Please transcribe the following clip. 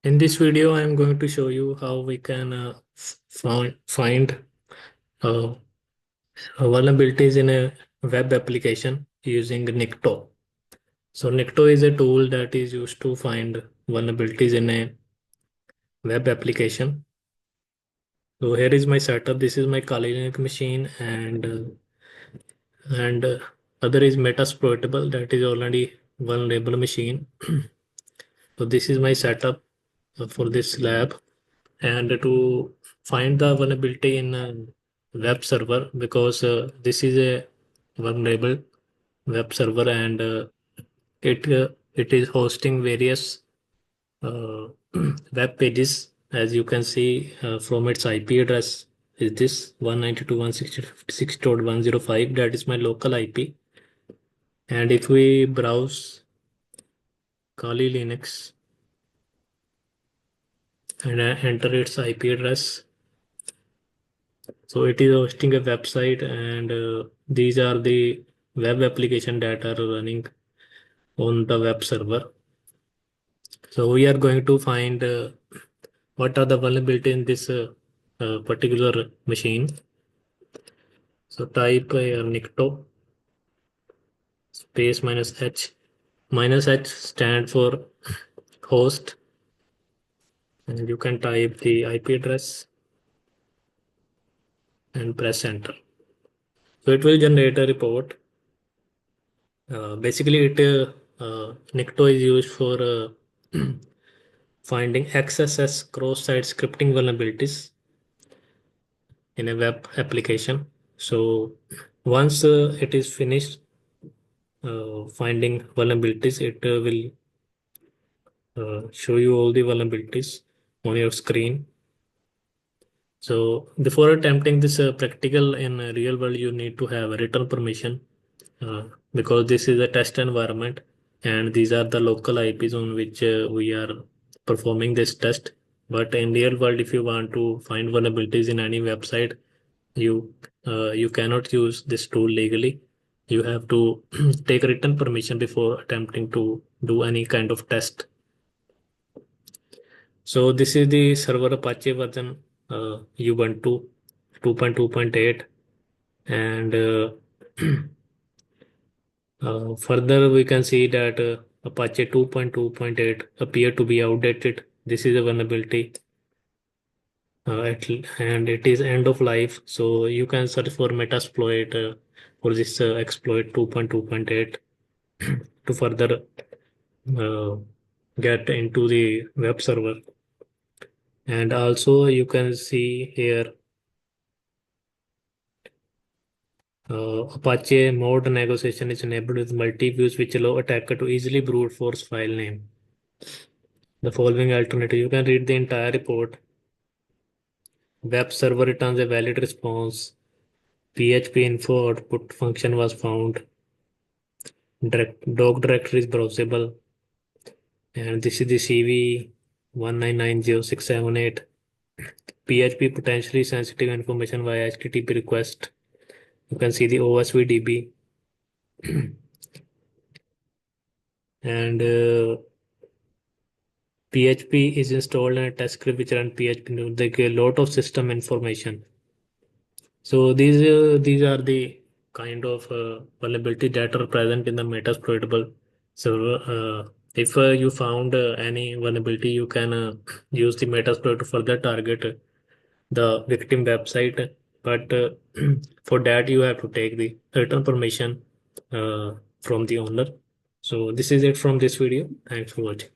In this video, I am going to show you how we can find uh, vulnerabilities in a web application using Nikto. So Nikto is a tool that is used to find vulnerabilities in a web application. So here is my setup. This is my Kali Linux machine and other is Metasploitable, that is already vulnerable machine. So this is my setup for this lab. And to find the vulnerability in a web server, because this is a vulnerable web server, and it is hosting various uh, web pages. As you can see from its IP address is this 192.168.105. That is my local IP. And if we browse Kali Linux and enter its IP address, so it is hosting a website, and these are the web application that are running on the web server. So we are going to find what are the vulnerability in this particular machine. So type Nikto space minus h. Minus h stand for host, and you can type the IP address and press enter. So it will generate a report. Basically, Nikto is used for finding XSS cross-site scripting vulnerabilities in a web application. So once it is finished finding vulnerabilities, it will show you all the vulnerabilities on your screen. So before attempting this practical in real world, you need to have a written permission because this is a test environment and these are the local IPs on which we are performing this test. But in real world, if you want to find vulnerabilities in any website, you cannot use this tool legally. You have to take written permission before attempting to do any kind of test. So this is the server Apache version Ubuntu 2.2.8, and further we can see that Apache 2.2.8 appear to be outdated. This is a vulnerability, and it is end of life. So you can search for Metasploit for this exploit 2.2.8 to further uh, get into the web server. And also you can see here Apache mode negotiation is enabled with multi-views, which allow attacker to easily brute force file name. The following alternative, you can read the entire report. Web server returns a valid response. PHP info output function was found. Doc directory is browsable. And this is the CV 1990678. PHP potentially sensitive information via HTTP request. You can see the OSVDB. And PHP is installed in a test script which run PHP. They get a lot of system information. So these are the kind of vulnerability that are present in the Metasploitable server. If you found any vulnerability, you can use the Metasploit to further target the victim website. But for that, you have to take the return permission from the owner. So this is it from this video. Thanks for watching.